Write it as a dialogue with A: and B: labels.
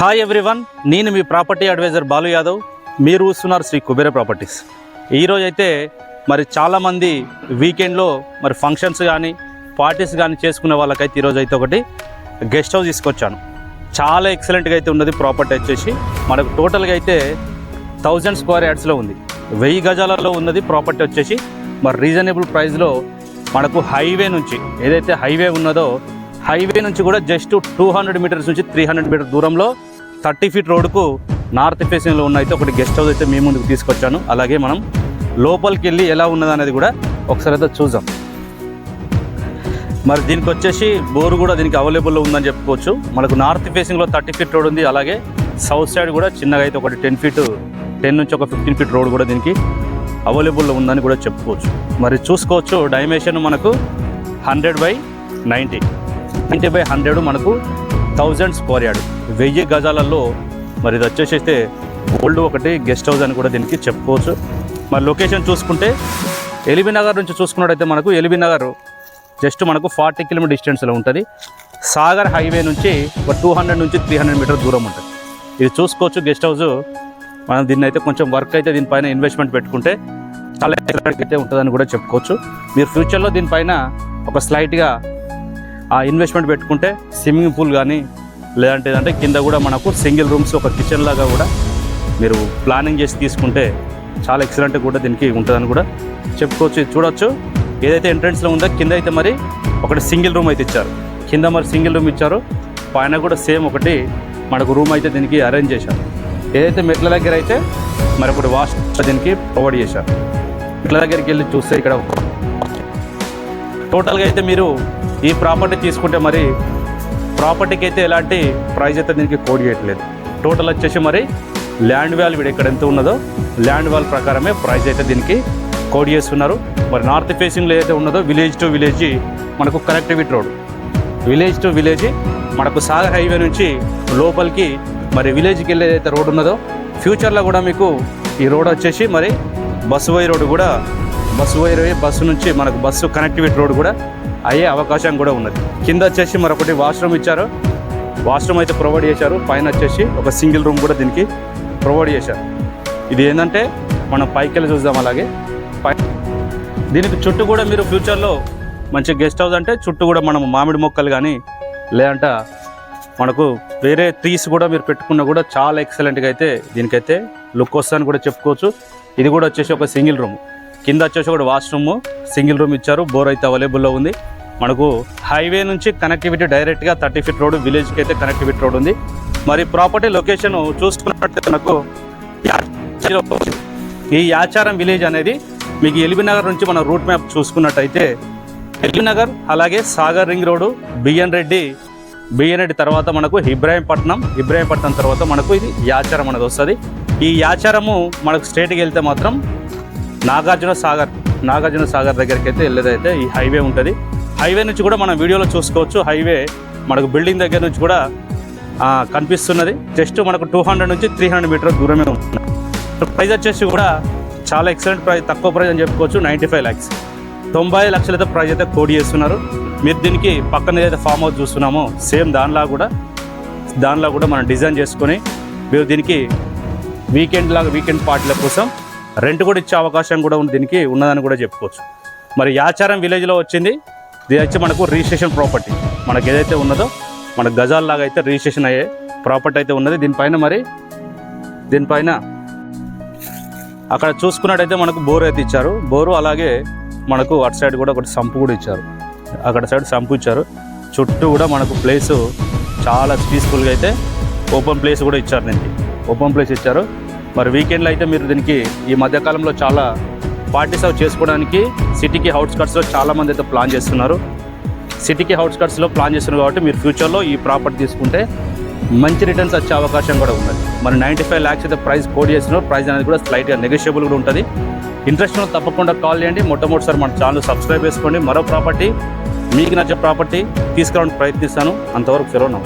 A: Hi everyone, నేను మీ property advisor Balu Yadav. మీరు చూస్తున్నారు శ్రీ కుబేర ప్రాపర్టీస్. ఈరోజు అయితే మరి చాలామంది వీకెండ్లో మరి ఫంక్షన్స్ కానీ పార్టీస్ కానీ చేసుకునే వాళ్ళకైతే ఈరోజు అయితే ఒకటి గెస్ట్ హౌస్ తీసుకొచ్చాను. చాలా ఎక్సలెంట్గా అయితే ఉన్నది. ప్రాపర్టీ వచ్చేసి మనకు టోటల్గా అయితే 1000 స్క్వేర్ యార్డ్స్లో ఉంది. 1000 గజాలలో ఉన్నది ప్రాపర్టీ వచ్చేసి. మరి రీజనబుల్ ప్రైస్లో మనకు హైవే నుంచి ఏదైతే హైవే ఉన్నదో హైవే నుంచి కూడా జస్ట్ 200 మీటర్స్ నుంచి 300 మీటర్ దూరంలో 30 ఫీట్ రోడ్కు నార్త్ ఫేసింగ్లో ఉన్న అయితే ఒకటి గెస్ట్ హౌస్ అయితే మీ ముందుకు తీసుకొచ్చాను. అలాగే మనం లోపలికి వెళ్ళి ఎలా ఉన్నది అనేది కూడా ఒకసారి అయితే చూద్దాం. మరి దీనికి వచ్చేసి బోరు కూడా దీనికి అవైలబుల్లో ఉందని చెప్పుకోవచ్చు. మనకు నార్త్ ఫేసింగ్లో 30 ఫీట్ రోడ్ ఉంది. అలాగే సౌత్ సైడ్ కూడా చిన్నగా అయితే ఒకటి 10 నుంచి ఒక 15 ఫీట్ రోడ్ కూడా దీనికి అవైలబుల్లో ఉందని కూడా చెప్పుకోవచ్చు. మరి చూసుకోవచ్చు డైమెన్షన్ మనకు 100/90 90/100 మనకు 1000 స్క్వేర్ యార్డ్ 1000 గజాలలో. మరి ఇది వచ్చేసి అయితే ఓల్డ్ ఒకటి గెస్ట్ హౌస్ అని కూడా దీనికి చెప్పుకోవచ్చు. మరి లొకేషన్ చూసుకుంటే ఎల్బీ నగర్ నుంచి చూసుకున్నట్టయితే మనకు ఎల్బీ నగర్ జస్ట్ మనకు 40 కిలోమీటర్ డిస్టెన్స్లో ఉంటుంది. సాగర్ హైవే నుంచి ఒక 200 నుంచి 300 మీటర్ దూరం ఉంటుంది. ఇది చూసుకోవచ్చు గెస్ట్ హౌస్. మనం దీన్ని అయితే కొంచెం వర్క్ అయితే దీనిపైన ఇన్వెస్ట్మెంట్ పెట్టుకుంటే చాలా అయితే ఉంటుందని కూడా చెప్పుకోవచ్చు. మీరు ఫ్యూచర్లో దీనిపైన ఒక స్లైట్గా ఆ ఇన్వెస్ట్మెంట్ పెట్టుకుంటే స్విమ్మింగ్ పూల్ కానీ లేదంటే కింద కూడా మనకు సింగిల్ రూమ్స్ ఒక కిచెన్ లాగా కూడా మీరు ప్లానింగ్ చేసి తీసుకుంటే చాలా ఎక్సలెంట్ కూడా దీనికి ఉంటుందని కూడా చెప్పుకోవచ్చు. చూడవచ్చు ఏదైతే ఎంట్రన్స్లో ఉందో కింద అయితే మరి ఒకటి సింగిల్ రూమ్ అయితే ఇచ్చారు. కింద మరి సింగిల్ రూమ్ ఇచ్చారు. పైన కూడా సేమ్ ఒకటి మనకు రూమ్ అయితే దీనికి అరేంజ్ చేశారు. ఏదైతే మెట్ల దగ్గర అయితే మరి ఒకటి వాష్ దీనికి ప్రొవైడ్ చేశారు. మెట్ల దగ్గరికి వెళ్ళి చూస్తే ఇక్కడ టోటల్గా అయితే మీరు ఈ ప్రాపర్టీ తీసుకుంటే మరి ప్రాపర్టీకి అయితే ఎలాంటి ప్రైస్ అయితే దీనికి కోడ్ చేయట్లేదు. టోటల్ వచ్చేసి మరి ల్యాండ్ వాల్యూ ఇక్కడ ఎంత ఉన్నదో ల్యాండ్ వాల్యూ ప్రకారమే ప్రైస్ అయితే దీనికి కోడ్ చేస్తున్నారు. మరి నార్త్ ఫేసింగ్లో ఏదైతే ఉన్నదో విలేజ్ టు విలేజ్ మనకు connectivity road, village to village మనకు సాగర్ హైవే నుంచి లోపలికి మరి విలేజ్కి వెళ్ళే ఏదైతే రోడ్ ఉన్నదో ఫ్యూచర్లో కూడా మీకు ఈ రోడ్ వచ్చేసి మరి బస్సు రోడ్ కూడా బస్సు నుంచి మనకు బస్సు కనెక్టివిటీ రోడ్ కూడా అయ్యే అవకాశం కూడా ఉన్నది. కింద వచ్చేసి మరొకటి వాష్రూమ్ ఇచ్చారు. వాష్రూమ్ అయితే ప్రొవైడ్ చేశారు. పైన వచ్చేసి ఒక సింగిల్ రూమ్ కూడా దీనికి ప్రొవైడ్ చేశారు. ఇది ఏంటంటే మనం పైకి వెళ్ళి చూద్దాం. అలాగే దీనికి చుట్టూ కూడా మీరు ఫ్యూచర్లో మంచి గెస్ట్ హౌస్ అంటే చుట్టూ కూడా మనం మామిడి మొక్కలు కానీ లేదంటే మనకు వేరే ట్రీస్ కూడా మీరు పెట్టుకున్నా కూడా చాలా ఎక్సలెంట్గా అయితే దీనికైతే లుక్ వస్తుందని కూడా చెప్పుకోవచ్చు. ఇది కూడా వచ్చేసి ఒక సింగిల్ రూమ్. కింద వచ్చేసి ఒకటి వాష్రూమ్ సింగిల్ రూమ్ ఇచ్చారు. బోర్ అయితే అవైలబుల్లో ఉంది. మనకు హైవే నుంచి కనెక్టివిటీ డైరెక్ట్గా 30 ఫీట్ రోడ్ విలేజ్కి అయితే కనెక్టివిటీ రోడ్ ఉంది. మరి ప్రాపర్టీ లొకేషన్ చూసుకున్నట్లయితే మనకు ఈ యాచారం విలేజ్ అనేది మీకు ఎల్బీ నగర్ నుంచి మన రూట్ మ్యాప్ చూసుకున్నట్టయితే ఎల్బీ నగర్ అలాగే సాగర్ రింగ్ రోడ్డు బిఎన్ రెడ్డి తర్వాత మనకు ఇబ్రాహీంపట్నం తర్వాత మనకు ఇది యాచారం అనేది వస్తుంది. ఈ యాచారము మనకు స్ట్రేట్కి వెళ్తే మాత్రం నాగార్జున సాగర్ దగ్గరికి అయితే వెళ్ళేదైతే ఈ హైవే ఉంటుంది. హైవే నుంచి కూడా మనం వీడియోలో చూసుకోవచ్చు. హైవే మనకు బిల్డింగ్ దగ్గర నుంచి కూడా కనిపిస్తున్నది. జస్ట్ మనకు 200 నుంచి 300 మీటర్ దూరమే ఉంటుంది. ప్రైస్ వచ్చేసి కూడా చాలా ఎక్సలెంట్ ప్రైస్, తక్కువ ప్రైస్ అని చెప్పుకోవచ్చు. 95 lakhs 90 లక్షలు అయితే ప్రైస్ అయితే కోడ్ చేస్తున్నారు. మీరు దీనికి పక్కన ఏదైతే ఫామ్ హౌస్ చూస్తున్నామో సేమ్ దానిలా కూడా మనం డిజైన్ చేసుకొని మీరు దీనికి వీకెండ్ పార్టీల కోసం రెంట్ కూడా ఇచ్చే అవకాశం కూడా దీనికి ఉన్నదని కూడా చెప్పుకోవచ్చు. మరి యాచారం విలేజ్లో వచ్చింది. ఇది వచ్చి మనకు రిజిస్ట్రేషన్ ప్రాపర్టీ. మనకు ఏదైతే ఉన్నదో మన గజాల్లాగా అయితే రిజిస్ట్రేషన్ అయ్యే ప్రాపర్టీ అయితే ఉన్నది. దీనిపైన అక్కడ చూసుకున్నట్టయితే మనకు బోరు అయితే ఇచ్చారు. బోరు అలాగే మనకు అటు సైడ్ కూడా ఒకటి సంపు కూడా ఇచ్చారు. అక్కడ సైడ్ సంపు ఇచ్చారు. చుట్టూ కూడా మనకు ప్లేసు చాలా పీస్ఫుల్గా అయితే ఓపెన్ ప్లేస్ కూడా ఇచ్చారు. దీనికి ఓపెన్ ప్లేస్ ఇచ్చారు. మరి వీకెండ్లో అయితే మీరు దీనికి ఈ మధ్యకాలంలో చాలా పార్టీస్ అవి చేసుకోవడానికి సిటీకి అవుట్స్కట్స్లో చాలామంది అయితే ప్లాన్ చేస్తున్నారు. కాబట్టి మీరు ఫ్యూచర్లో ఈ ప్రాపర్టీ తీసుకుంటే మంచి రిటర్న్స్ వచ్చే అవకాశం కూడా ఉన్నది. మరి 95 lakhs అయితే ప్రైస్ కోడ్ చేస్తున్నారు. ప్రైస్ అనేది కూడా స్లైట్గా నెగోషియబుల్ కూడా ఉంటుంది. ఇంట్రెస్ట్ ఉన్న తప్పకుండా కాల్ చేయండి. మొట్టమొదటిసారి మన ఛానల్ సబ్స్క్రైబ్ చేసుకోండి. మరో ప్రాపర్టీ మీకు నచ్చే ప్రాపర్టీ తీసుకురావడానికి ప్రయత్నిస్తాను. అంతవరకు సెలవు.